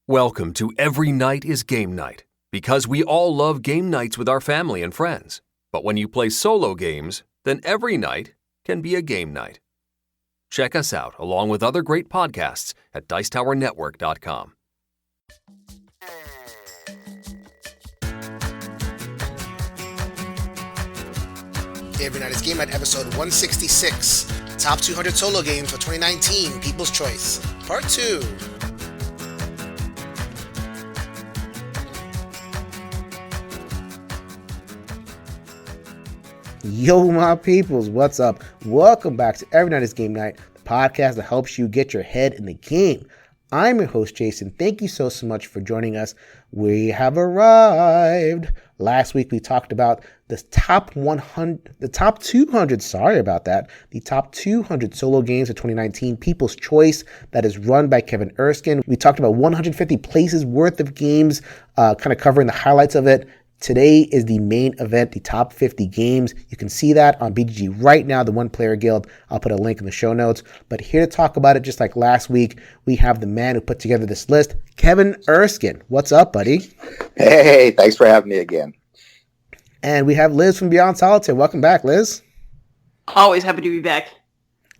Welcome to Every Night is Game Night, because we all love game nights with our family and friends. But when you play solo games, then every night can be a game night. Check us out along with other great podcasts at dicetowernetwork.com. Every Night is Game Night, episode 166, Top 200 Solo Games for 2019, People's Choice, Part 2. Yo, my peoples, what's up? Welcome back to Every Night is Game Night, the podcast that helps you get your head in the game. I'm your host, Jason. Thank you so much for joining us. We have arrived. Last week, we talked about the top 200 solo games of 2019, People's Choice, that is run by Kevin Erskine. We talked about 150 places worth of games, kind of covering the highlights of it. Today is the main event, the top 50 games. You can see that on BGG right now, the One Player Guild. I'll put a link in the show notes. But here to talk about it, just like last week, we have the man who put together this list, Kevin Erskine. What's up, buddy? Hey, thanks for having me again. And we have Liz from Beyond Solitaire. Welcome back, Liz. Always happy to be back.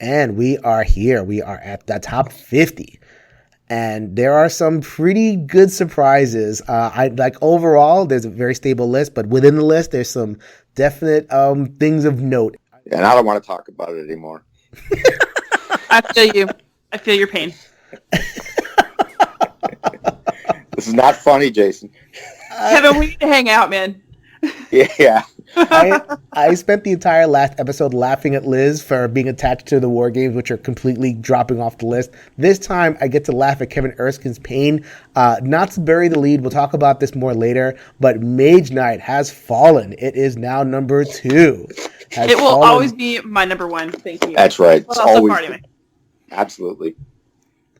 And we are here. We are at the top 50. And there are some pretty good surprises. Overall, there's a very stable list, but within the list, there's some definite things of note. And I don't want to talk about it anymore. I feel you. I feel your pain. This is not funny, Jason. Kevin, we need to hang out, man. Yeah. I spent the entire last episode laughing at Liz for being attached to the war games, which are completely dropping off the list. This time, I get to laugh at Kevin Erskine's pain. Not to bury the lead, we'll talk about this more later, but Mage Knight has fallen. It is now number 2. It will always be my number 1. Thank you. That's right. It's always Absolutely.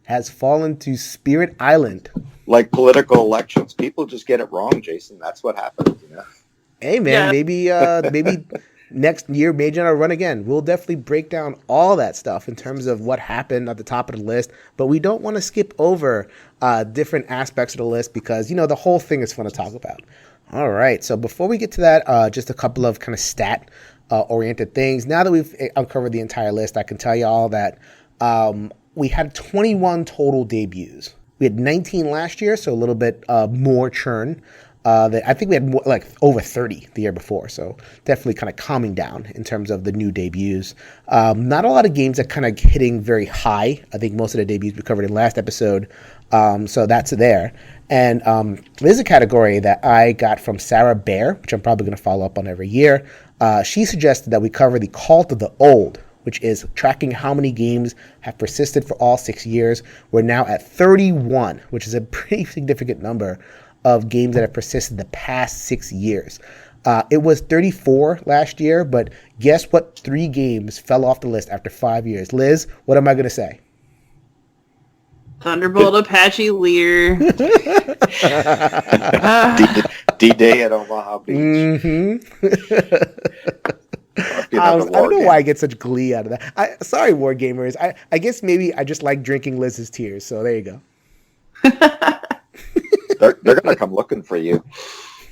Has fallen to Spirit Island. Like political elections, people just get it wrong, Jason. That's what happens, you know. Hey man, yeah. maybe next year Mage Knight will run again. We'll definitely break down all that stuff in terms of what happened at the top of the list, but we don't want to skip over different aspects of the list because, you know, the whole thing is fun to talk about. All right, so before we get to that, just a couple of kind of stat oriented things. Now that we've uncovered the entire list, I can tell you all that we had 21 total debuts. We had 19 last year, so a little bit more churn. I think we had more, like over 30 the year before, so definitely kind of calming down in terms of the new debuts. Not a lot of games that kind of hitting very high. I think most of the debuts we covered in last episode, so that's there. And there's a category that I got from Sarah Bear, which I'm probably going to follow up on every year. She suggested that we cover the Cult of the Old, which is tracking how many games have persisted for all 6 years. We're now at 31, which is a pretty significant number of games that have persisted the past 6 years. It was 34 last year, but guess what 3 games fell off the list after 5 years? Liz, what am I going to say? Thunderbolt, Apache, Lear. D-Day at Omaha Beach. Mm-hmm. I don't know why I get such glee out of that. Sorry, War Gamers. I guess maybe I just like drinking Liz's tears, so there you go. They're going to come looking for you.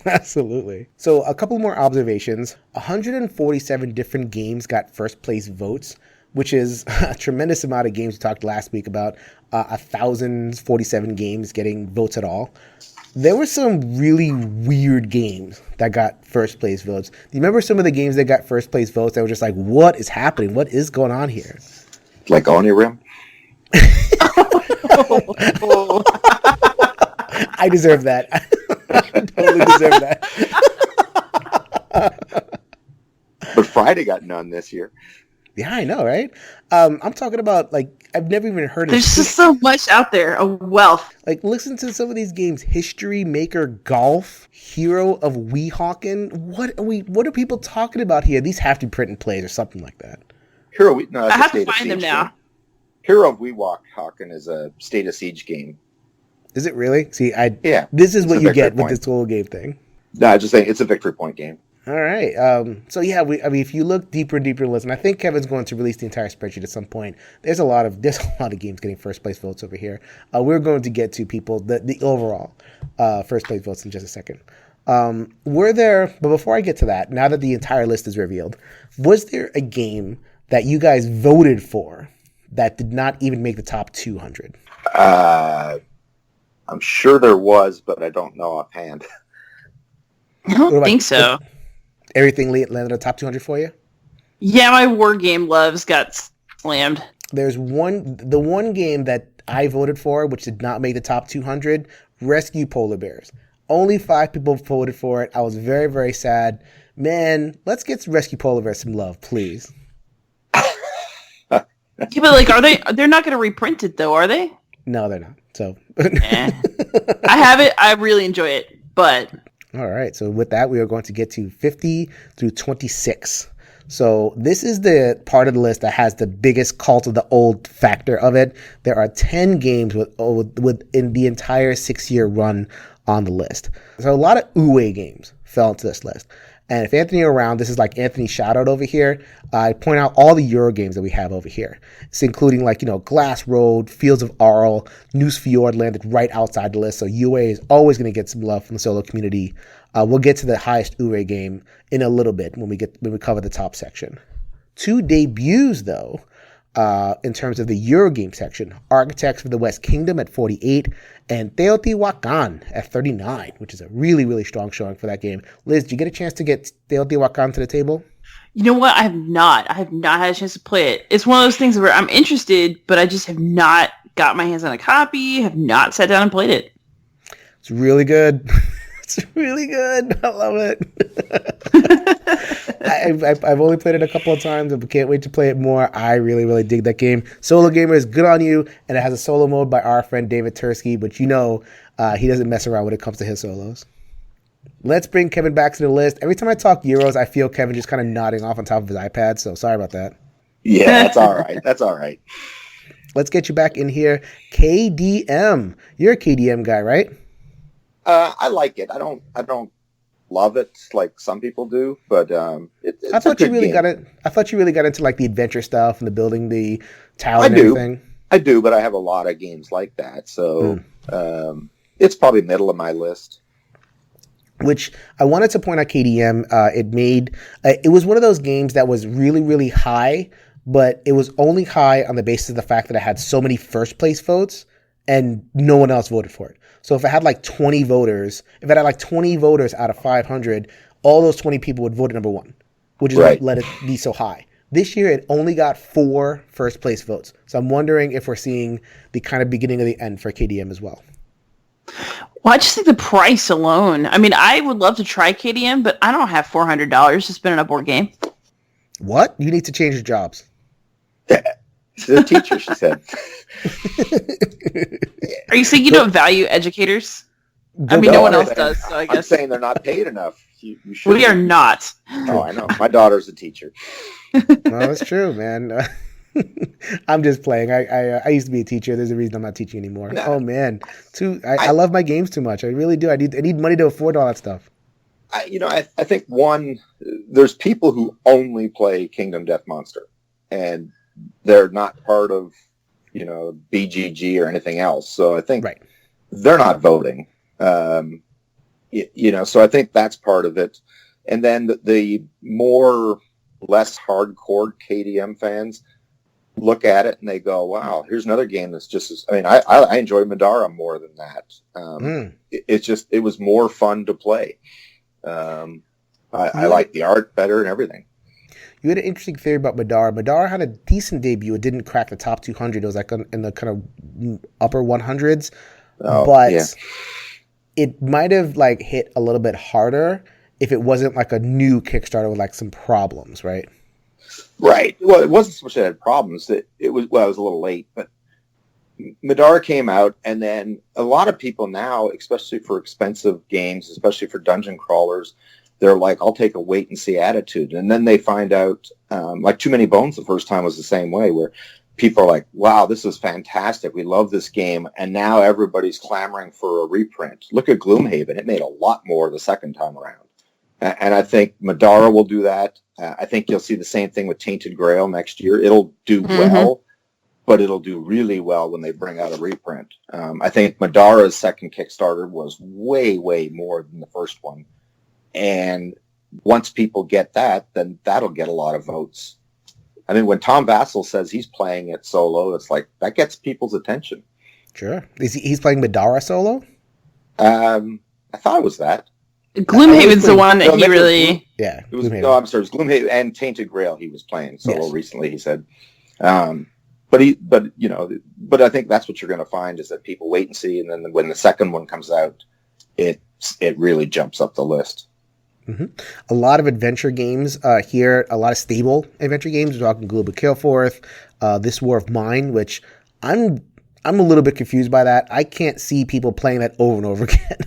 Absolutely. So a couple more observations. 147 different games got first place votes, which is a tremendous amount of games. We talked last week about 1,047 games getting votes at all. There were some really weird games that got first place votes. Do you remember some of the games that got first place votes that were just like, what is happening? What is going on here? Like Onirim? I deserve that. I totally deserve that. But Friday got none this year. Yeah, I know, right? I'm talking about, like, I've never even heard of There's just so much out there, a wealth. Like, listen to some of these games. History Maker Golf, Hero of Weehawken. What are people talking about here? These have to be print and plays or something like that. I have to find them now. Game. Hero of Weehawken is a State of Siege game. Is it really? See, yeah. This is what you get with this whole game thing. No, I'm just saying it's a victory point game. All right. So yeah, if you look deeper and deeper in the list, and I think Kevin's going to release the entire spreadsheet at some point. There's a lot of games getting first place votes over here. We're going to get to people the overall first place votes in just a second. But before I get to that, now that the entire list is revealed, was there a game that you guys voted for that did not even make the top 200? I'm sure there was, but I don't know offhand. I don't think so. Everything landed in the top 200 for you? Yeah, my war game loves got slammed. There's the one game that I voted for, which did not make the top 200, Rescue Polar Bears. Only 5 people voted for it. I was very, very sad. Man, let's get Rescue Polar Bears some love, please. Yeah, but they're not going to reprint it though, are they? No, they're not. So I have it. I really enjoy it, but... All right. So with that, we are going to get to 50 through 26. So this is the part of the list that has the biggest cult of the old factor of it. There are 10 games within the entire 6-year run on the list. So a lot of Uwe games fell into this list. And if Anthony are around, this is like Anthony's shout out over here. I point out all the Euro games that we have over here. It's including Glass Road, Fields of Arle, Noose Fjord landed right outside the list. So UA is always going to get some love from the solo community. We'll get to the highest Uwe game in a little bit when we cover the top section. 2 debuts though, in terms of the Eurogame section: Architects of the West Kingdom at 48 and Teotihuacan at 39, which is a really, really strong showing for that game. Liz, did you get a chance to get Teotihuacan to the table? You know what? I have not had a chance to play it. It's one of those things where I'm interested, but I just have not got my hands on a copy, have not sat down and played it. It's really good. It's really good. I love it. I've only played it a couple of times, but can't wait to play it more. I really, really dig that game. Solo Gamers, good on you. And it has a solo mode by our friend David Tursky, but he doesn't mess around when it comes to his solos. Let's bring Kevin back to the list. Every time I talk Euros, I feel Kevin just kind of nodding off on top of his iPad, so sorry about that. Yeah, that's all right. That's all right. Let's get you back in here. KDM. You're a KDM guy, right? I like it. I don't love it like some people do, but it's I thought a you good really game. got it. I thought you really got into the adventure stuff and the building the tower and everything. I do, but I have a lot of games like that, so it's probably middle of my list. Which I wanted to point out, KDM. It was one of those games that was really, really high, but it was only high on the basis of the fact that it had so many first place votes and no one else voted for it. So if it had 20 voters, out of 500, all those 20 people would vote at number 1, which is what let it be so high. This year, it only got 4 first place votes. So I'm wondering if we're seeing the kind of beginning of the end for KDM as well. Well, I just think the price alone. I mean, I would love to try KDM, but I don't have $400 to spend on a board game. What? You need to change your jobs. She's a teacher, she said. Are you saying you don't value educators? I mean, no one else does, so I guess. I'm saying they're not paid enough. You should. We are not. Oh, I know. My daughter's a teacher. No, that's true, man. I'm just playing. I used to be a teacher. There's a reason I'm not teaching anymore. No. Oh man, I love my games too much. I really do. I need money to afford all that stuff. I think there's people who only play Kingdom Death Monster, and they're not part of BGG or anything else. So I think they're not voting. So I think that's part of it. And then the less hardcore KDM fans look at it and they go, wow, here's another game that's just as, I enjoy Madara more than that. It was more fun to play. I like the art better and everything. You had an interesting theory about Madara. Madara had a decent debut. It didn't crack the top 200. It was in the kind of upper 100s. It might have hit a little bit harder if it wasn't a new Kickstarter with some problems, right? Right. Well, it wasn't so much that it had problems. It was a little late, but Madara came out, and then a lot of people now, especially for expensive games, especially for dungeon crawlers, they're like, I'll take a wait and see attitude. And then they find out, Too Many Bones the first time was the same way, where people are like, wow, this is fantastic. We love this game. And now everybody's clamoring for a reprint. Look at Gloomhaven. It made a lot more the second time around. And I think Madara will do that. I think you'll see the same thing with Tainted Grail next year. It'll do well, but it'll do really well when they bring out a reprint. I think Madara's second Kickstarter was way, way more than the first one. And once people get that, then that'll get a lot of votes. I mean, when Tom Vassell says he's playing it solo, it's like, that gets people's attention. Sure. He's playing Madara solo? I thought it was that. Gloomhaven's the one that he really... Yeah. It was, no, I'm sorry. It was Gloomhaven and Tainted Grail he was playing solo recently, he said. But I think that's what you're going to find is that people wait and see, and then when the second one comes out, it really jumps up the list. Mm-hmm. A lot of adventure games here, a lot of stable adventure games. We're talking Global Killforth, This War of Mine, which I'm a little bit confused by that. I can't see people playing that over and over again.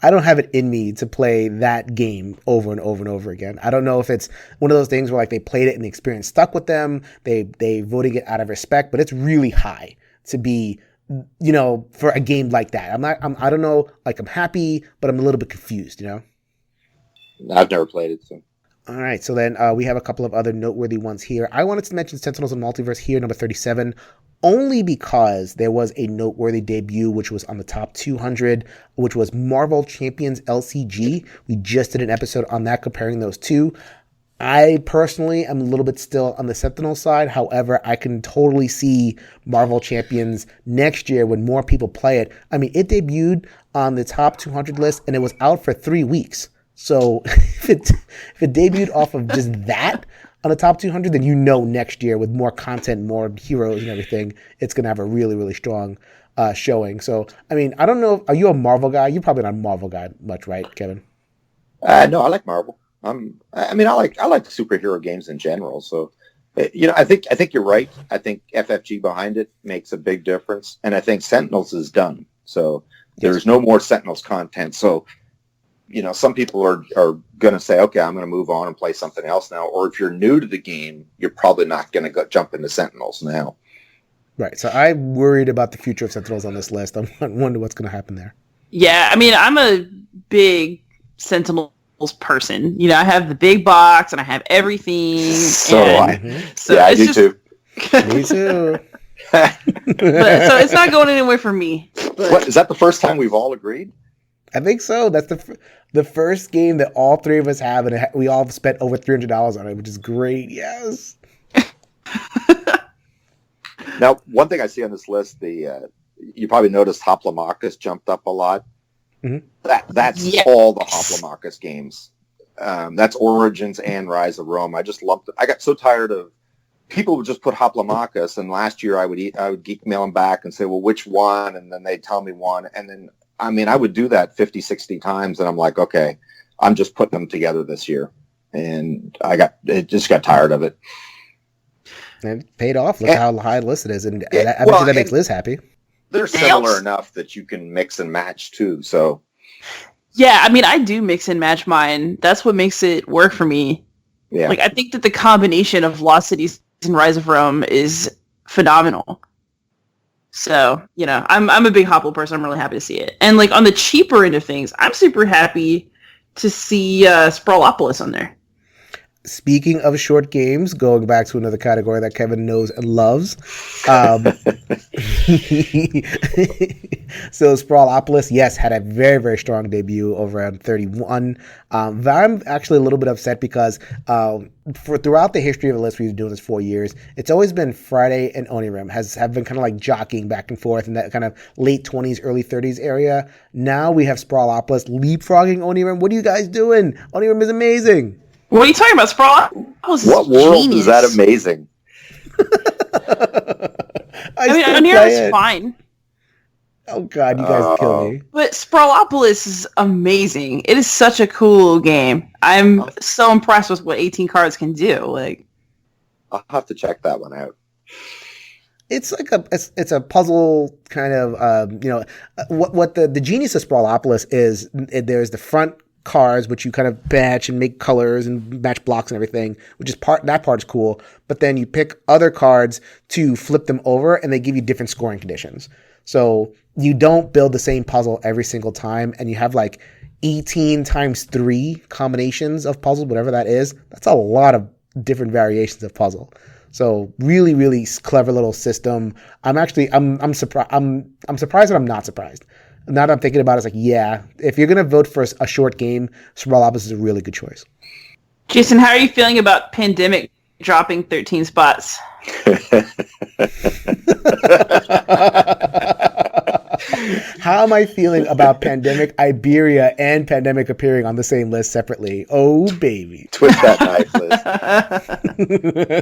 I don't have it in me to play that game over and over and over again. I don't know if it's one of those things where like they played it and the experience stuck with them. They voted it out of respect, but it's really high to be, for a game like that. I don't know, like I'm happy, but I'm a little bit confused, I've never played it, so. All right, so then we have a couple of other noteworthy ones here. I wanted to mention Sentinels of Multiverse here, number 37, only because there was a noteworthy debut, which was on the top 200, which was Marvel Champions LCG. We just did an episode on that, comparing those two. I personally am a little bit still on the Sentinel side. However, I can totally see Marvel Champions next year when more people play it. I mean, it debuted on the top 200 list, and it was out for 3 weeks. So if it debuted off of just that on the top 200, then next year with more content, more heroes and everything, it's going to have a really, really strong showing. So, I mean, I don't know. Are you a Marvel guy? You're probably not a Marvel guy much, right, Kevin? No, I like Marvel. I like superhero games in general. So, I think you're right. I think FFG behind it makes a big difference. And I think Sentinels is done. So there's no more Sentinels content. So, some people are going to say, okay, I'm going to move on and play something else now. Or if you're new to the game, you're probably not going to jump into Sentinels now. Right. So I'm worried about the future of Sentinels on this list. I wonder what's going to happen there. Yeah, I mean, I'm a big Sentinels person. I have the big box and I have everything. So I do too. Me too. So it's not going anywhere for me. But... What, is that the first time we've all agreed? I think so. That's the first game that all three of us have, and we all spent over $300 on it, which is great. Yes. Now, one thing I see on this list, you probably noticed Hoplomachus jumped up a lot. Mm-hmm. That's all the Hoplomachus games. That's Origins and Rise of Rome. I just lumped it. I got so tired of people would just put Hoplomachus, and last year I would email them back and say, well, which one? And then they'd tell me one, and then I would do that 50, 60 times, and I'm like, okay, I'm just putting them together this year. And just got tired of it. And it paid off. Look how high listed it is. And I bet that makes Liz happy. They're similar enough that you can mix and match too. So, yeah, I mean, I do mix and match mine. That's what makes it work for me. Yeah. Like, I think that the combination of Lost Cities and Rise of Rome is phenomenal. So, I'm a big Hopple person. I'm really happy to see it. And, like, on the cheaper end of things, I'm super happy to see Sprawlopolis on there. Speaking of short games, going back to another category that Kevin knows and loves. So Sprawlopolis, yes, had a very, very strong debut over on 31. I'm actually a little bit upset because throughout the history of the list, we've been doing this 4 years, it's always been Friday and Onirim have been kind of like jockeying back and forth in that kind of late 20s, early 30s area. Now we have Sprawlopolis leapfrogging Onirim. What are you guys doing? Onirim is amazing. What are you talking about, Sprawlopolis? What world is that amazing? I mean, Onira's fine. Oh God, you guys kill me. But Sprawlopolis is amazing. It is such a cool game. I'm so impressed with what 18 cards can do. Like, I'll have to check that one out. It's like it's a puzzle kind of what the genius of Sprawlopolis is. There's the front cards which you kind of match and make colors and match blocks and everything, which is that part is cool. But then you pick other cards to flip them over, and they give you different scoring conditions. So you don't build the same puzzle every single time, and you have like 18 times 3 combinations of puzzles, whatever that is. That's a lot of different variations of puzzle. So really, really clever little system. I'm surprised. I'm surprised that I'm not surprised. Now that I'm thinking about it, it's like, yeah, if you're gonna vote for a short game, Cerebral Opus is a really good choice. Jason, how are you feeling about Pandemic dropping 13 spots? How am I feeling about Pandemic Iberia and Pandemic appearing on the same list separately? Oh, baby. Twist that knife,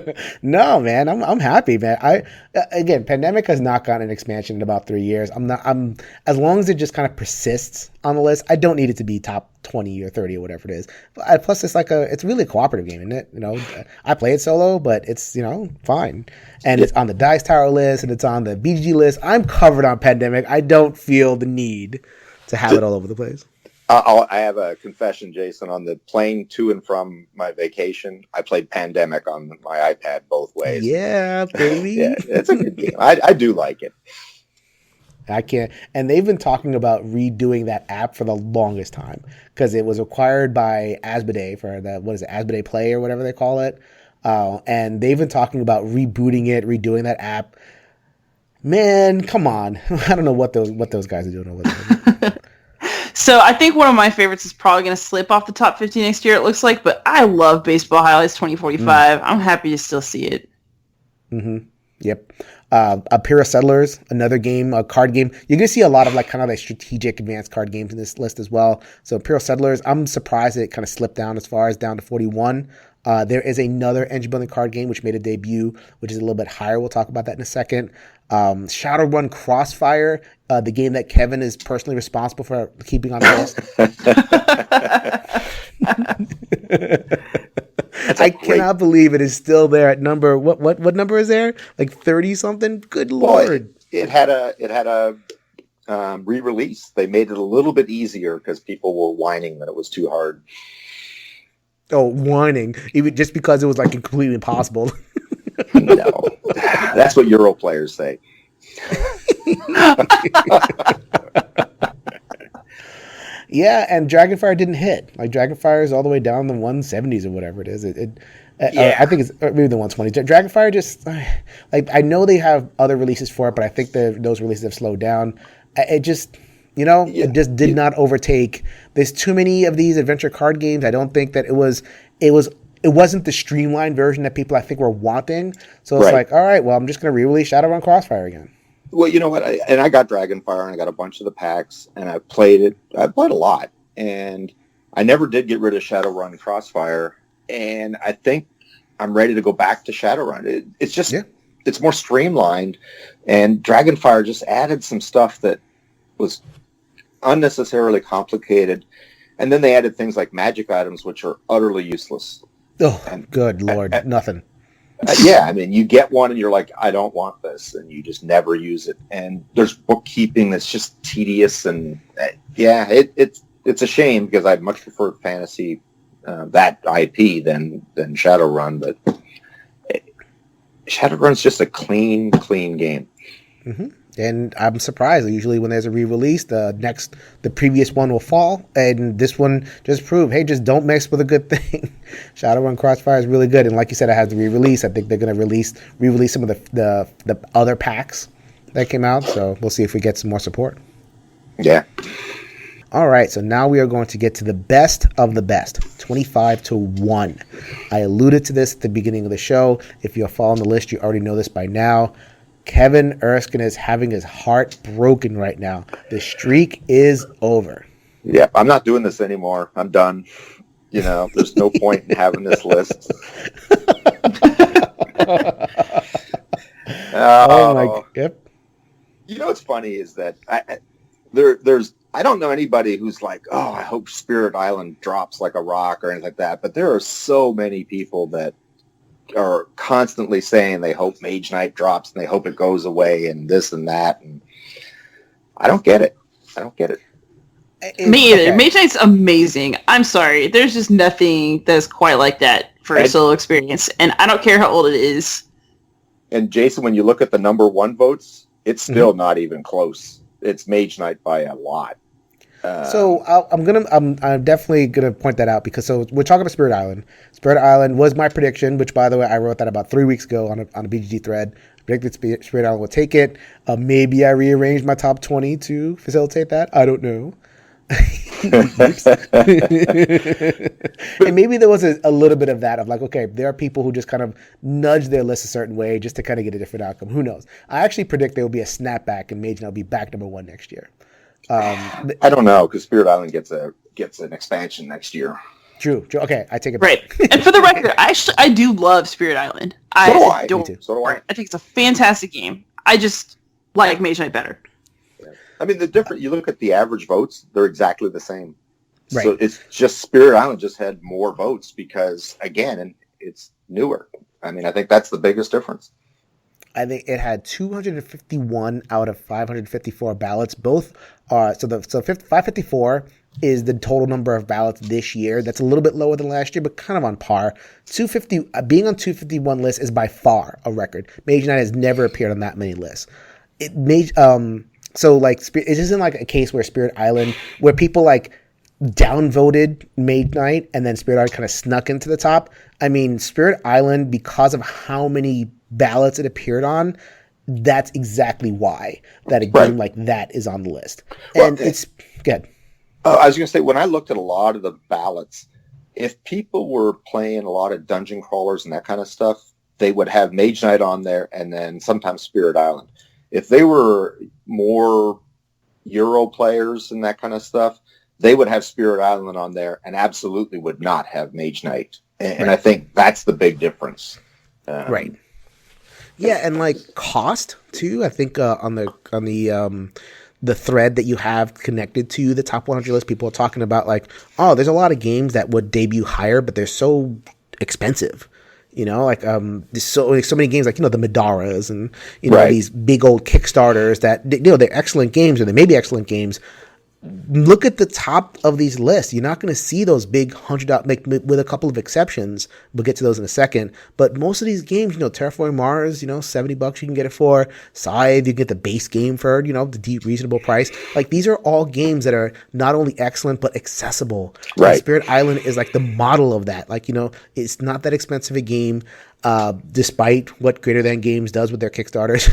Liz. No, man, I'm happy, man. Again, Pandemic has not gotten an expansion in about 3 years. I'm as long as it just kind of persists on the list, I don't need it to be top 20 or 30 or whatever it is. But plus, it's really a cooperative game, isn't it? You know, I play it solo, but it's, fine. And it's on the Dice Tower list and it's on the BGG list. I'm covered on Pandemic. I don't feel the need to have it all over the place. I have a confession, Jason. On the plane to and from my vacation, I played Pandemic on my iPad both ways. Yeah, baby. Yeah, it's a good game. I do like it. I can't. And they've been talking about redoing that app for the longest time because it was acquired by Asmodee for Asmodee Play or whatever they call it. And they've been talking about rebooting it, redoing that app. Man, come on. I don't know what those guys are doing over there. So I think one of my favorites is probably going to slip off the top 50 next year, it looks like, but I love Baseball Highlights 2045. I'm happy to still see it. Mm-hmm. Yep. Imperial Settlers, another game, a card game. You're going to see a lot of kind of strategic advanced card games in this list as well. So Imperial Settlers, I'm surprised that it kind of slipped down as far as down to 41. There is another engine building card game which made a debut, which is a little bit higher. We'll talk about that in a second. Shadowrun Crossfire, the game that Kevin is personally responsible for keeping on the list. I cannot believe it is still there at number. What number is there? Like 30 something? Good Lord! It had a re-release. They made it a little bit easier because people were whining that it was too hard. Oh, whining! Even just because it was completely impossible. No, that's what Euro players say. Yeah, and Dragonfire didn't hit. Dragonfire is all the way down in the 170s or whatever it is. I think it's maybe the 120s. Dragonfire just I know they have other releases for it, but I think those releases have slowed down. It just it just did not overtake. There's too many of these adventure card games. I don't think that it wasn't the streamlined version that people I think were wanting. So it's all right, well, I'm just going to re-release Shadowrun Crossfire again. Well, you know what? I got Dragonfire and I got a bunch of the packs and I played it. I played a lot and I never did get rid of Shadowrun Crossfire. And I think I'm ready to go back to Shadowrun. It's just, it's more streamlined, and Dragonfire just added some stuff that was unnecessarily complicated. And then they added things like magic items, which are utterly useless. Oh, good Lord. Nothing. You get one and you're like, I don't want this. And you just never use it. And there's bookkeeping that's just tedious. And it's a shame because I'd much prefer fantasy, that IP than Shadowrun. But Shadowrun's just a clean game. Mm-hmm. And I'm surprised. Usually when there's a re-release, the previous one will fall. And this one just proved, hey, just don't mess with a good thing. Shadowrun Crossfire is really good. And like you said, it has the re-release. I think they're going to re-release some of the other packs that came out. So we'll see if we get some more support. Yeah. All right. So now we are going to get to the best of the best, 25-1. I alluded to this at the beginning of the show. If you're following the list, you already know this by now. Kevin Erskine is having his heart broken right now. The streak is over. Yeah, I'm not doing this anymore. I'm done. There's no point in having this list. Oh my God. Yep. What's funny is that I don't know anybody who's like, oh, I hope Spirit Island drops like a rock or anything like that. But there are so many people that are constantly saying they hope Mage Knight drops and they hope it goes away and this and that, and I don't get it. Me either. Okay. Mage Knight's amazing. I'm sorry. There's just nothing that's quite like that for a solo experience, and I don't care how old it is. And Jason, when you look at the number one votes, it's still not even close. It's Mage Knight by a lot. So I'm definitely gonna point that out because we're talking about Spirit Island. Spirit Island was my prediction, which by the way I wrote that about 3 weeks ago on a BGG thread. I predicted Spirit Island would take it. Maybe I rearranged my top 20 to facilitate that. I don't know. And maybe there was a little bit of that of like, okay, there are people who just kind of nudge their list a certain way just to kind of get a different outcome. Who knows? I actually predict there will be a snapback and Mage Knight will be back #1 next year. I don't know because Spirit Island gets an expansion next year. True. Okay, I take it back. Right. And for the record, I do love Spirit Island. So do I. Me too. So do I. I think it's a fantastic game. I just like Mage Knight better. I mean, you look at the average votes, they're exactly the same. Right. So it's just Spirit Island just had more votes because, again, it's newer. I mean, I think that's the biggest difference. I think it had 251 out of 554 ballots. Both are, 554 is the total number of ballots this year. That's a little bit lower than last year, but kind of on par. 250, being on 251 lists is by far a record. Mage Knight has never appeared on that many lists. So like it isn't like a case where Spirit Island, where people like downvoted Mage Knight and then Spirit Island kind of snuck into the top. I mean, Spirit Island, because of how many ballots it appeared on, that's exactly why that a game like that is on the list. And it's good. I was going to say, when I looked at a lot of the ballots, if people were playing a lot of dungeon crawlers and that kind of stuff, they would have Mage Knight on there and then sometimes Spirit Island. If they were more Euro players and that kind of stuff, they would have Spirit Island on there and absolutely would not have Mage Knight. And I think that's the big difference. Right. Yeah, and like cost too. I think on the thread that you have connected to the top 100 list, people are talking about like, oh, there's a lot of games that would debut higher, but they're so expensive. You know, like there's so many games like, the Madaras and, these big old Kickstarters that, they're excellent games or they may be excellent games. Look at the top of these lists. You're not going to see those big $100, with a couple of exceptions. We'll get to those in a second. But most of these games, Terraforming Mars, $70 you can get it for. Scythe, you can get the base game for, the deep, reasonable price. Like these are all games that are not only excellent but accessible. Right. And Spirit Island is like the model of that. Like it's not that expensive a game, despite what Greater Than Games does with their Kickstarters.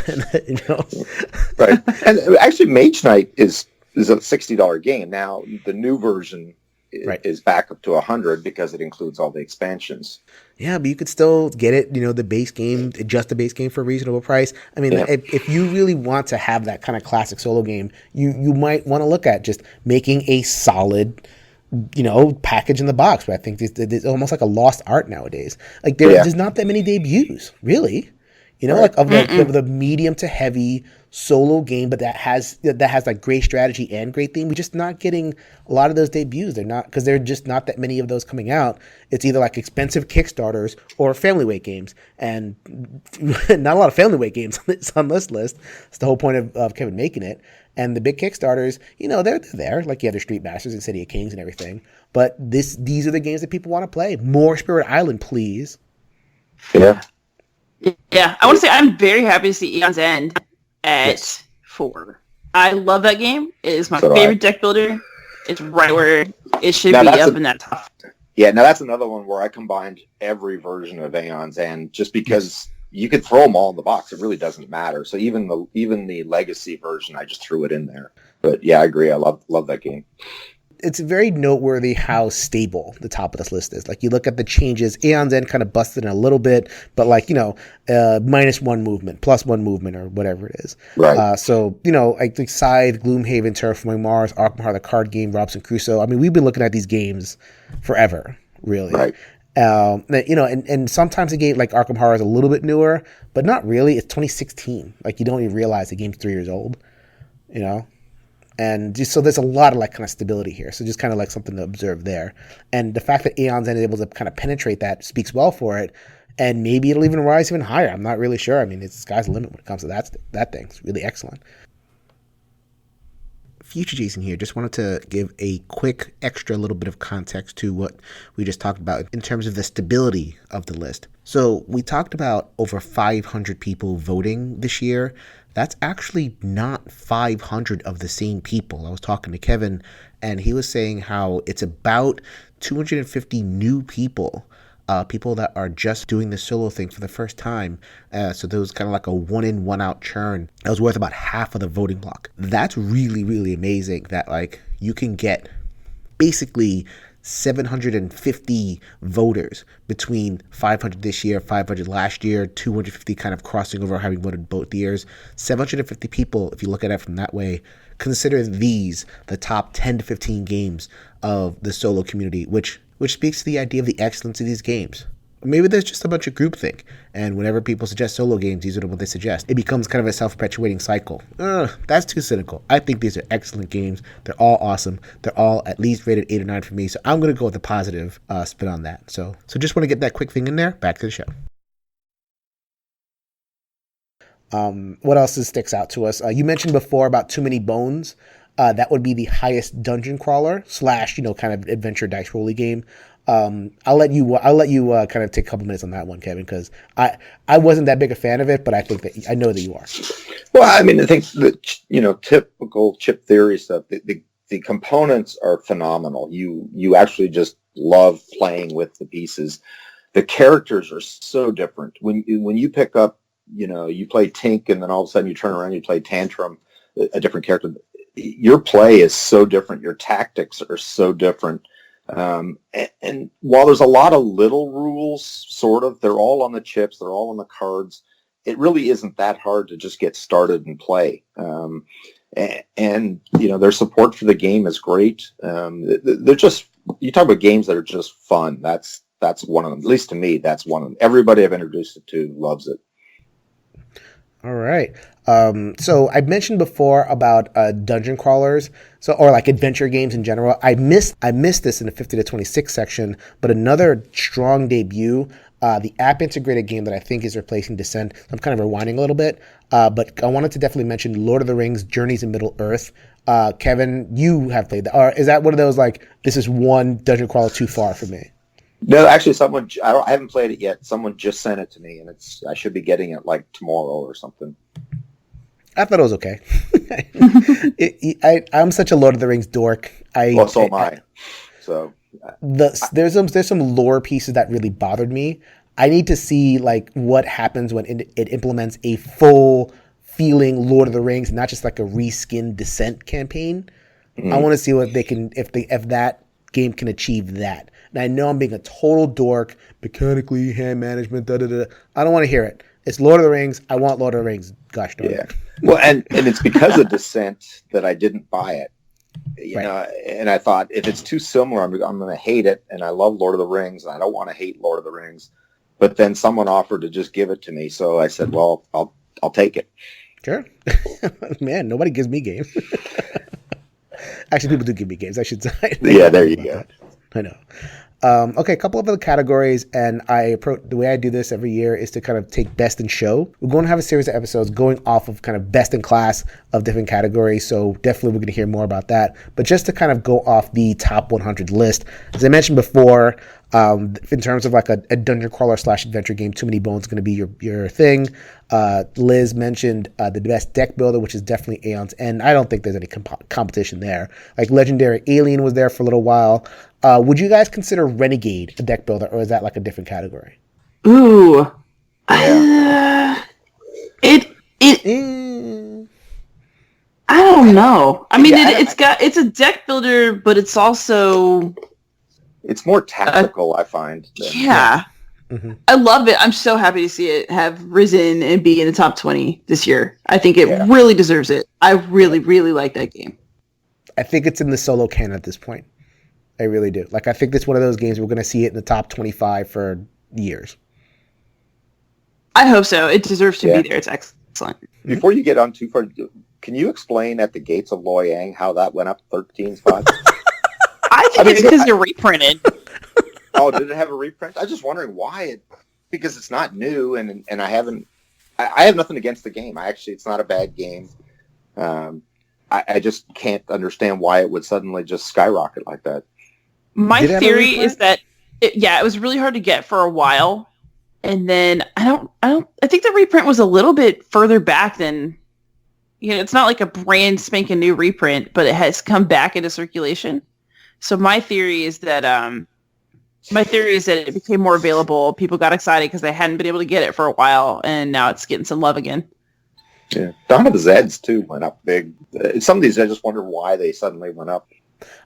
Right. And actually, Mage Knight is a $60 game. Now, the new version is back up to $100 because it includes all the expansions. Yeah, but you could still get it, the base game, adjust the base game for a reasonable price. I mean, if you really want to have that kind of classic solo game, you might want to look at just making a solid, package in the box. But I think it's almost like a lost art nowadays. Like there's not that many debuts, really. Like of the medium to heavy solo game, but that has like great strategy and great theme. We're just not getting a lot of those debuts. They're not, because there are just not that many of those coming out. It's either like expensive Kickstarters or family weight games, and not a lot of family weight games on this list. That's the whole point of Kevin making it. And the big Kickstarters, they're there. Like you have the Street Masters and City of Kings and everything. But these are the games that people want to play. More Spirit Island, please. Yeah. Yeah, I want to say I'm very happy to see Eon's End at 4. I love that game. It is my favorite deck builder. It's right where it should be up in that top. Yeah, now that's another one where I combined every version of Aeon's End just because you could throw them all in the box. It really doesn't matter. So even the legacy version, I just threw it in there. But yeah, I agree. I love that game. It's very noteworthy how stable the top of this list is. Like you look at the changes, Aeon's End kind of busted in a little bit, but like, -1 movement, +1 movement or whatever it is. Right. So, I think Scythe, Gloomhaven, Terraforming Mars, Arkham the card game, Robinson Crusoe. I mean, we've been looking at these games forever, really. Right. And sometimes a game like Arkham Horror is a little bit newer, but not really. It's 2016. Like you don't even realize the game's 3 years old, And just, so there's a lot of like kind of stability here. So just kind of like something to observe there. And the fact that Aeon's End is able to kind of penetrate that speaks well for it. And maybe it'll even rise even higher. I'm not really sure. I mean, it's sky's the limit when it comes to that thing. It's really excellent. Future Jason here. Just wanted to give a quick extra little bit of context to what we just talked about in terms of the stability of the list. So we talked about over 500 people voting this year. That's actually not 500 of the same people. I was talking to Kevin, and he was saying how it's about 250 new people, people that are just doing the solo thing for the first time. So there was kind of like a one-in, one-out churn. That was worth about half of the voting block. That's really, really amazing that like you can get basically 750 voters between 500 this year, 500 last year, 250 kind of crossing over having voted both years. 750 people, if you look at it from that way, consider these the top 10 to 15 games of the solo community, which speaks to the idea of the excellence of these games. Maybe there's just a bunch of groupthink, and whenever people suggest solo games, these are what they suggest. It becomes kind of a self-perpetuating cycle. That's too cynical. I think these are excellent games. They're all awesome. They're all at least rated 8 or 9 for me, so I'm going to go with a positive spin on that. So just want to get that quick thing in there. Back to the show. What else sticks out to us? You mentioned before about Too Many Bones. That would be the highest dungeon crawler / kind of adventure dice roll game. I'll let you kind of take a couple minutes on that one, Kevin, because I wasn't that big a fan of it, but I know that you are. Well, I mean, I think that typical chip theory stuff. The components are phenomenal. You actually just love playing with the pieces. The characters are so different. When you pick up, you play Tink, and then all of a sudden you turn around, you play Tantrum, a different character. Your play is so different. Your tactics are so different. And while there's a lot of little rules, they're all on the chips, they're all on the cards. It really isn't that hard to just get started and play. And their support for the game is great. They're just, you talk about games that are just fun. That's one of them. At least to me, that's one of them. Everybody I've introduced it to loves it. All right. So I mentioned before about dungeon crawlers, or like adventure games in general. I missed this in the 50 to 26 section, but another strong debut, the app integrated game that I think is replacing Descent. I'm kind of rewinding a little bit, but I wanted to definitely mention Lord of the Rings: Journeys in Middle Earth. Kevin, you have played that, or is that one of those like this is one dungeon crawler too far for me? No, actually, I haven't played it yet. Someone just sent it to me, and I should be getting it like tomorrow or something. I thought it was okay. I'm such a Lord of the Rings dork. So am I. So there's some lore pieces that really bothered me. I need to see like what happens when it implements a full feeling Lord of the Rings, not just like a reskin Descent campaign. Mm-hmm. I want to see what they can if that game can achieve that. And I know I'm being a total dork, mechanically, hand management, da-da-da. I don't want to hear it. It's Lord of the Rings. I want Lord of the Rings. Gosh darn it. Well, and it's because of Descent that I didn't buy it. You know, and I thought if it's too similar, I'm going to hate it. And I love Lord of the Rings, and I don't want to hate Lord of the Rings. But then someone offered to just give it to me, so I said, "Well, I'll take it." Sure. Man, nobody gives me games. Actually, people do give me games. I should say. Yeah, there you go. I know. Okay, a couple of other categories, and the way I do this every year is to kind of take best in show. We're going to have a series of episodes going off of kind of best in class of different categories, so definitely we're going to hear more about that. But just to kind of go off the top 100 list, as I mentioned before, in terms of like a dungeon crawler / adventure game, Too Many Bones is going to be your thing. Liz mentioned the best deck builder, which is definitely Aeon's End. I don't think there's any competition there. Like Legendary Alien was there for a little while. Would you guys consider Renegade a deck builder, or is that like a different category? Ooh. I don't know. I mean, it's a deck builder, but it's also... It's more tactical, I find. Yeah. Mm-hmm. I love it. I'm so happy to see it have risen and be in the top 20 this year. I think it really deserves it. I really, really like that game. I think it's in the solo canon at this point. I really do. Like, I think it's one of those games we're going to see it in the top 25 for years. I hope so. It deserves to be there. It's excellent. Before you get on too far, can you explain At the Gates of Loyang how that went up 13 spots? I think it's because you're reprinted. Oh, did it have a reprint? I was just wondering why because it's not new, and I have nothing against the game. It's not a bad game. I I just can't understand why it would suddenly just skyrocket like that. My theory is that it was really hard to get for a while, and then I think the reprint was a little bit further back than, it's not like a brand spanking new reprint, but it has come back into circulation. So my theory is that it became more available. People got excited because they hadn't been able to get it for a while, and now it's getting some love again. Yeah, Dawn of the Zeds too went up big. Some of these, I just wonder why they suddenly went up.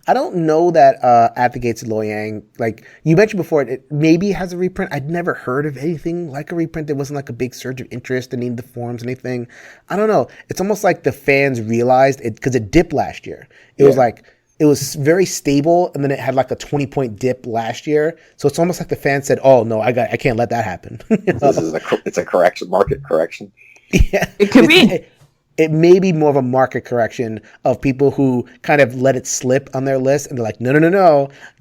I don't know that At the Gates of Loyang, like you mentioned before, it maybe has a reprint. I'd never heard of anything like a reprint. There wasn't like a big surge of interest in any of the forums or anything. I don't know. It's almost like the fans realized it because it dipped last year. It was very stable, and then it had like a 20-point dip last year. So it's almost like the fans said, "Oh no, I can't let that happen." It's a correction, market correction. Yeah, it could be. It may be more of a market correction of people who kind of let it slip on their list, and they're like, no,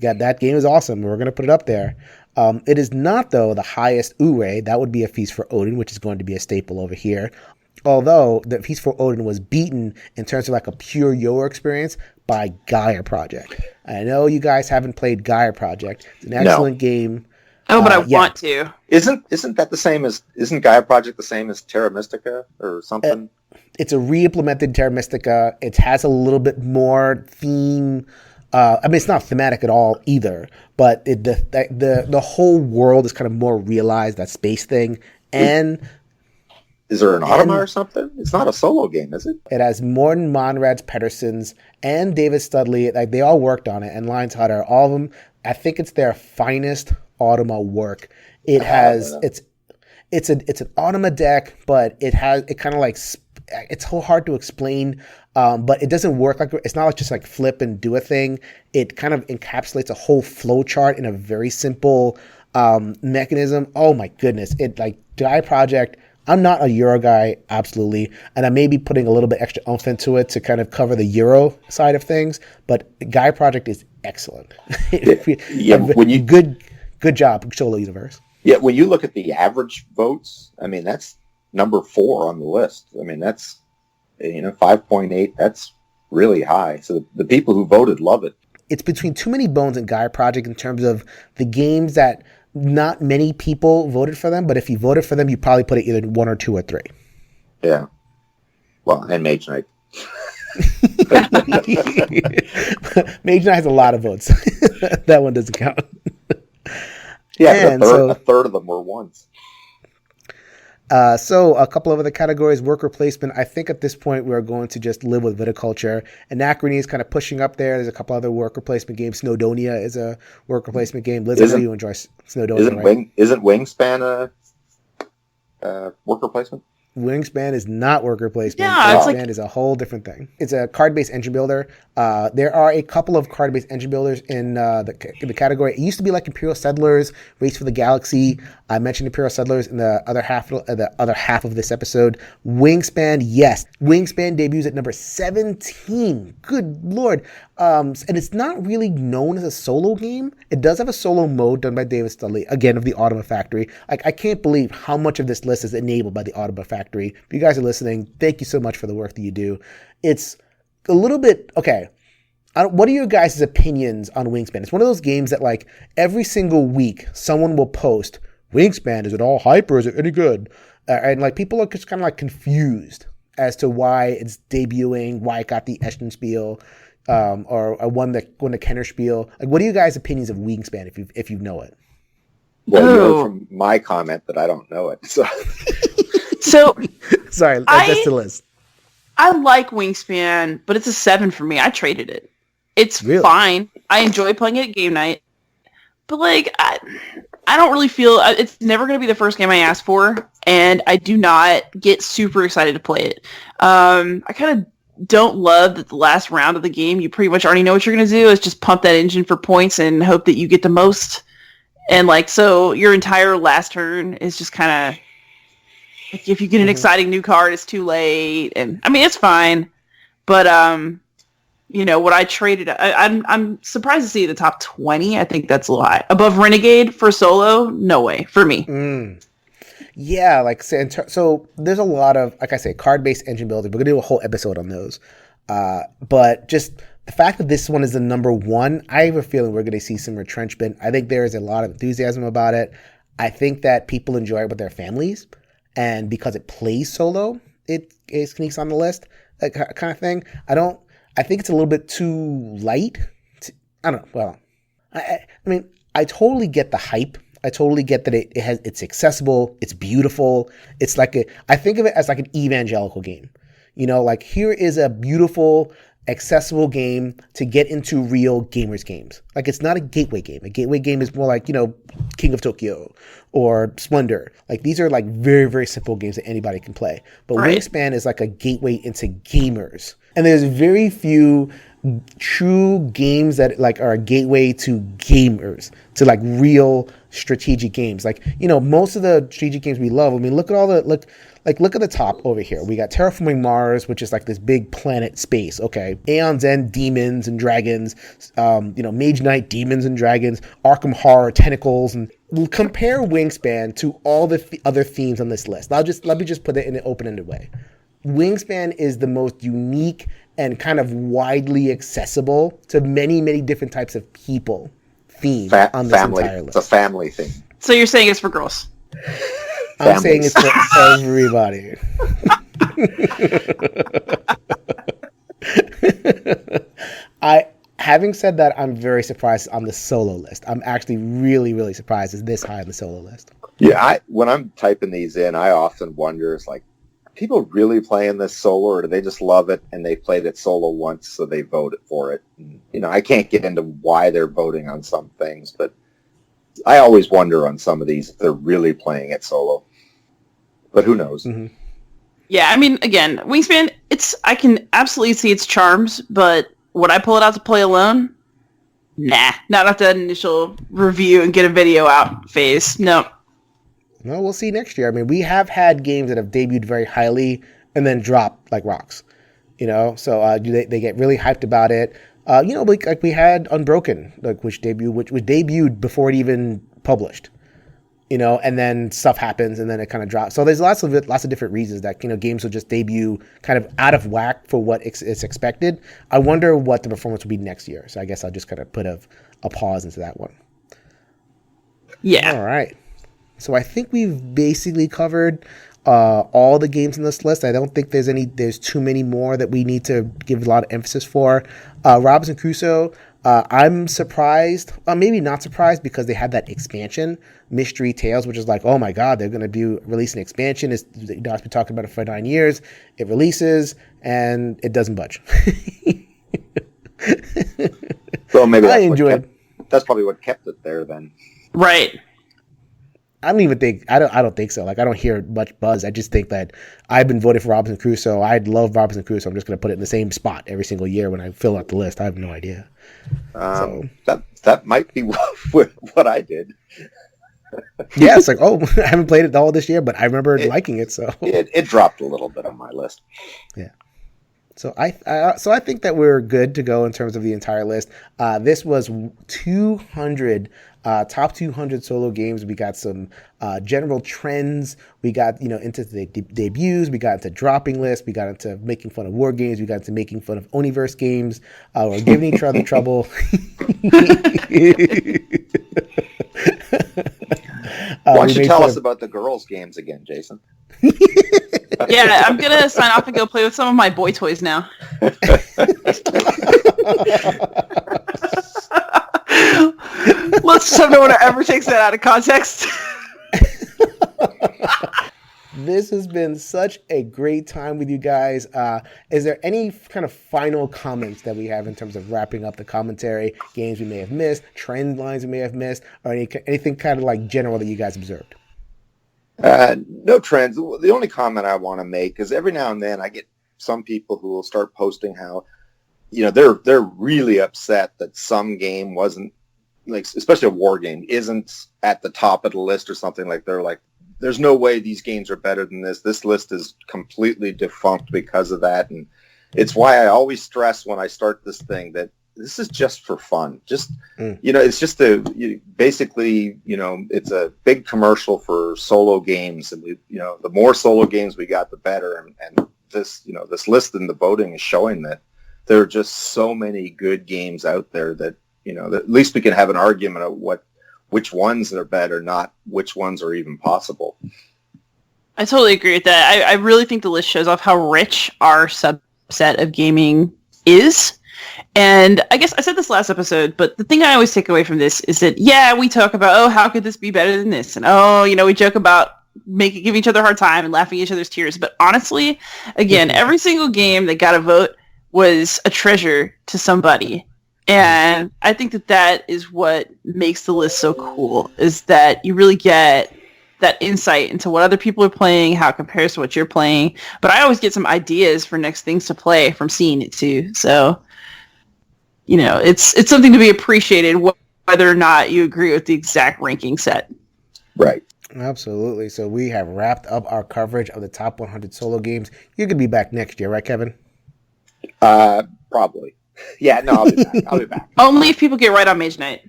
that game is awesome. We're going to put it up there. It is not, though, the highest Ure. That would be a Feast for Odin, which is going to be a staple over here. Although the Feast for Odin was beaten in terms of like a pure Yoa experience by Gaia Project. I know you guys haven't played Gaia Project. It's an excellent game. Oh, but I want to. Isn't that the same as? Isn't Gaia Project the same as Terra Mystica or something? It's a re-implemented Terra Mystica. It has a little bit more theme. It's not thematic at all either. But the whole world is kind of more realized, that space thing. And is there an Automa or something? It's not a solo game, is it? It has Morten Monrads Pedersens and David Studley. Like they all worked on it, and Lions Hutter. All of them. I think it's their finest Automa work. It has it's an Automa deck, but it kind of like it's so hard to explain, but it doesn't work like it's not like just like flip and do a thing. It kind of encapsulates a whole flow chart in a very simple mechanism. Oh my goodness! It like Gaia Project. I'm not a Euro guy, absolutely, and I may be putting a little bit extra oomph into it to kind of cover the Euro side of things. But Gaia Project is excellent. Good job, Solo Universe. Yeah, when you look at the average votes, I mean that's number 4 on the list. I mean that's 5.8. That's really high. So the people who voted love it. It's between Too Many Bones and Gaia Project in terms of the games that not many people voted for them, but if you voted for them, you probably put it either 1 or 2 or 3. Yeah. Well, and Mage Knight. Mage Knight has a lot of votes. That one doesn't count. Yeah, a third of them were ones. So a couple of other categories, worker placement. I think at this point we're going to just live with viticulture. Anachrony is kind of pushing up there. There's a couple other worker placement games. Snowdonia is a worker placement game. Liz, I know you enjoy Snowdonia, Isn't Wingspan a worker placement? Wingspan is not worker placement. Yeah, Wingspan is a whole different thing. It's a card-based engine builder. There are a couple of card-based engine builders in the category. It used to be like Imperial Settlers, Race for the Galaxy. I mentioned Imperial Settlers in the other half of this episode. Wingspan, yes. Wingspan debuts at number 17. Good Lord. And it's not really known as a solo game. It does have a solo mode done by David Studley, again, of the Automa Factory. I can't believe how much of this list is enabled by the Automa Factory. If you guys are listening, thank you so much for the work that you do. It's a little bit, okay, what are your guys' opinions on Wingspan? It's one of those games that like every single week someone will post, Wingspan, is it all hype or is it any good? And like people are just kind of like confused as to why it's debuting, why it got the Eschenspiel, or won the Kennerspiel. Like, what are you guys' opinions of Wingspan if you know it? Well, you heard from my comment that I don't know it. So sorry, that's the list. I like Wingspan, but it's a 7 for me. I traded it. It's fine. I enjoy playing it at game night, but like I don't really feel it's never going to be the first game I ask for, and I do not get super excited to play it. I kind of don't love that the last round of the game, you pretty much already know what you're going to do is just pump that engine for points and hope that you get the most. And like, so your entire last turn is just kind of, like, if you get an exciting new card, it's too late. And I mean, it's fine, but what I traded, I'm surprised to see the top 20. I think that's a little high. Above Renegade for solo, no way for me. Yeah, like so there's a lot of, like I say, card-based engine building. We're gonna do a whole episode on those. But just the fact that this one is the number one, I have a feeling we're going to see some retrenchment. I think there is a lot of enthusiasm about it. I think that people enjoy it with their families, and because it plays solo, it sneaks on the list, that kind of thing. I think it's a little bit too light. I don't know. Well, I mean, I totally get the hype. I totally get that it's accessible, it's beautiful. It's like I think of it as like an evangelical game. You know, like here is a beautiful, accessible game to get into real gamers games. Like it's not a gateway game. A gateway game is more like, you know, King of Tokyo or Splendor. Like these are like very, very simple games that anybody can play. But right. Wingspan is like a gateway into gamers. And there's very few true games that like are a gateway to gamers, to like real strategic games. Like, you know, most of the strategic games we love, I mean, look at the top over here. We got Terraforming Mars, which is like this big planet space. Okay. Aeon's End, Demons and Dragons, you know, Mage Knight, Demons and Dragons, Arkham Horror, Tentacles, and we'll compare Wingspan to all the other themes on this list. Let me just put it in an open-ended way. Wingspan is the most unique and kind of widely accessible to many, many different types of people theme on this entire list. It's a family thing. So you're saying it's for girls? I'm saying it's for everybody. Having said that, I'm very surprised on the solo list. I'm actually really, really surprised it's this high on the solo list. Yeah, when I'm typing these in, I often wonder, it's like, people really playing this solo, or do they just love it and they played it solo once, so they voted for it? And, you know, I can't get into why they're voting on some things, but I always wonder on some of these if they're really playing it solo. But who knows? Mm-hmm. Yeah, I mean, again, Wingspan, I can absolutely see its charms, but would I pull it out to play alone? Nah, not after that initial review and get a video out phase. No. Well, we'll see next year. I mean, we have had games that have debuted very highly and then dropped like rocks, you know. So they get really hyped about it. You know, like we had Unbroken, like which debuted before it even published, you know, and then stuff happens and then it kind of drops. So there's lots of different reasons that, you know, games will just debut kind of out of whack for what is expected. I wonder what the performance will be next year. So I guess I'll just kind of put a pause into that one. Yeah. All right. So I think we've basically covered all the games in this list. I don't think there's too many more that we need to give a lot of emphasis for. Robinson Crusoe, I'm surprised, maybe not surprised, because they had that expansion, Mystery Tales, which is like, oh my God, they're going to release an expansion. It's been talking about it for 9 years. It releases and it doesn't budge. Well, maybe that's probably what kept it there then. Right. I don't think so. Like, I don't hear much buzz. I just think that I've been voting for Robinson Crusoe. I love Robinson Crusoe. I'm just going to put it in the same spot every single year when I fill out the list. I have no idea. That might be what I did. Yeah, it's like, oh, I haven't played it all this year, but I remember liking it. So it dropped a little bit on my list. Yeah. So I think that we're good to go in terms of the entire list. This was 200 top 200 solo games. We got some general trends. We got into the debuts. We got into dropping lists. We got into making fun of war games. We got into making fun of Oniverse games. We're giving each other trouble. Why don't you tell us about the girls' games again, Jason? Yeah, I'm going to sign off and go play with some of my boy toys now. Let's just hope no one ever takes that out of context. This has been such a great time with you guys. Is there any kind of final comments that we have in terms of wrapping up the commentary, games we may have missed, trend lines we may have missed, or anything kind of like general that you guys observed? No trends. The only comment I want to make is every now and then I get some people who will start posting how, they're really upset that some game wasn't, like, especially a war game, isn't at the top of the list or something. Like, they're like, there's no way these games are better than this. This list is completely defunct because of that. And it's why I always stress when I start this thing that this is just for fun. Just, it's just basically, it's a big commercial for solo games. And, the more solo games we got, the better. And this, this list and the voting is showing that there are just so many good games out there that, that at least we can have an argument of which ones are better, not which ones are even possible. I totally agree with that. I really think the list shows off how rich our subset of gaming is. And I guess I said this last episode, but the thing I always take away from this is that, we talk about, how could this be better than this? And, we joke about giving each other a hard time and laughing at each other's tears. But honestly, again, every single game that got a vote was a treasure to somebody. And I think that is what makes the list so cool, is that you really get that insight into what other people are playing, how it compares to what you're playing. But I always get some ideas for next things to play from seeing it too. So, it's something to be appreciated whether or not you agree with the exact ranking set. Right. Absolutely. So we have wrapped up our coverage of the top 100 solo games. You're going to be back next year, right, Kevin? Probably. Yeah, no, I'll be back. Only if people get right on Mage Knight.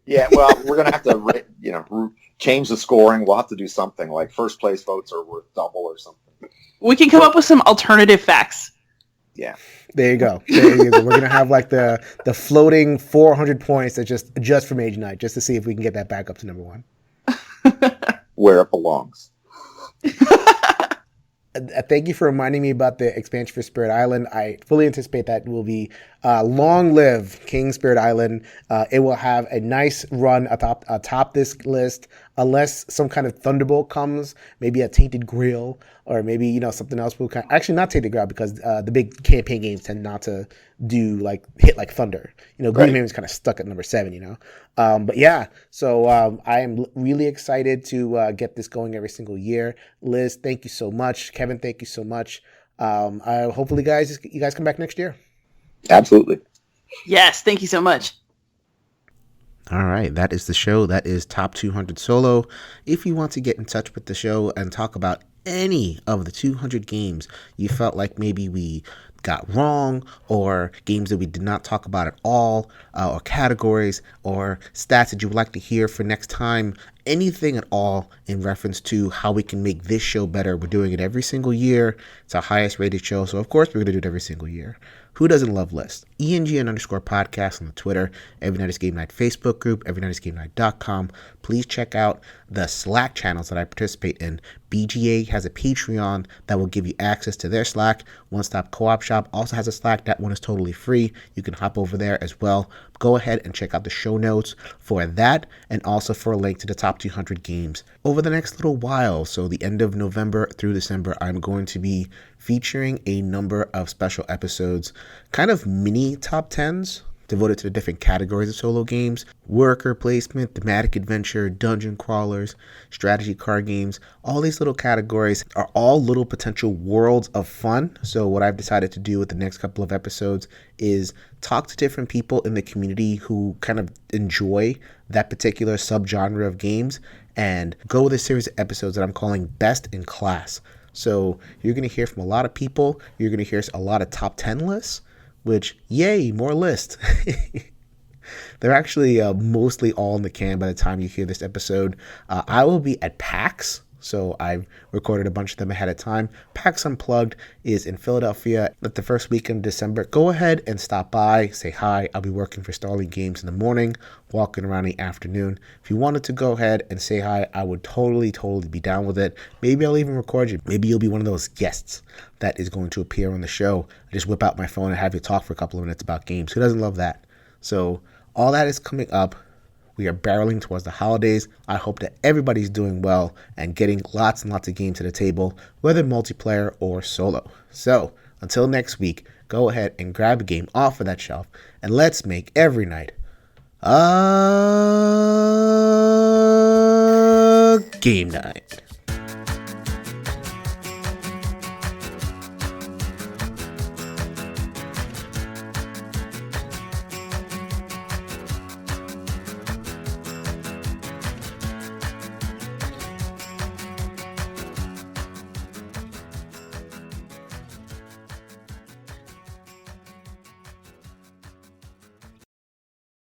Yeah, well, we're going to have to, change the scoring. We'll have to do something like first place votes are worth double or something. We can come up with some alternative facts. Yeah. There you go. We're going to have like the floating 400 points that just for Mage Knight, just to see if we can get that back up to number one. Where it belongs. Thank you for reminding me about the expansion for Spirit Island. I fully anticipate that will be long live King Spirit Island. It will have a nice run atop this list, unless some kind of thunderbolt comes, maybe a Tainted Grail, or maybe something else will actually not Tainted Grail, because the big campaign games tend not to do hit like thunder. Gloomhaven is kind of stuck at number 7. But yeah, so I am really excited to get this going every single year. Liz, thank you so much. Kevin, thank you so much. Hopefully, you guys come back next year. Absolutely. Yes, thank you so much. All right, that is the show. That is Top 200 Solo. If you want to get in touch with the show and talk about any of the 200 games you felt like maybe we got wrong, or games that we did not talk about at all, or categories or stats that you would like to hear for next time, anything at all in reference to how we can make this show better. We're doing it every single year. It's our highest rated show, so of course we're going to do it every single year. Who doesn't love lists? ENGN_podcast on the Twitter, Every Night is Game Night Facebook group, everynightisgamenight.com. Please check out the Slack channels that I participate in. BGA has a Patreon that will give you access to their Slack. One Stop Co-op Shop also has a Slack. That one is totally free. You can hop over there as well. Go ahead and check out the show notes for that, and also for a link to the top 200 games. Over the next little while, so the end of November through December, I'm going to be featuring a number of special episodes, kind of mini top 10s devoted to the different categories of solo games: worker placement, thematic adventure, dungeon crawlers, strategy card games. All these little categories are all little potential worlds of fun. So what I've decided to do with the next couple of episodes is talk to different people in the community who kind of enjoy that particular subgenre of games, and go with a series of episodes that I'm calling Best in Class. So you're going to hear from a lot of people. You're going to hear a lot of top 10 lists, which, yay, more lists. They're actually mostly all in the can by the time you hear this episode. I will be at PAX, so I've recorded a bunch of them ahead of time. PAX Unplugged is in Philadelphia at the first weekend of December. Go ahead and stop by, say hi. I'll be working for Starling Games in the morning, walking around in the afternoon. If you wanted to go ahead and say hi, I would totally be down with it. Maybe I'll even record you. Maybe you'll be one of those guests that is going to appear on the show. I just whip out my phone and have you talk for a couple of minutes about games. Who doesn't love that? So all that is coming up. We are barreling towards the holidays. I hope that everybody's doing well and getting lots and lots of games to the table, whether multiplayer or solo. So until next week, go ahead and grab a game off of that shelf, and let's make every night a game night.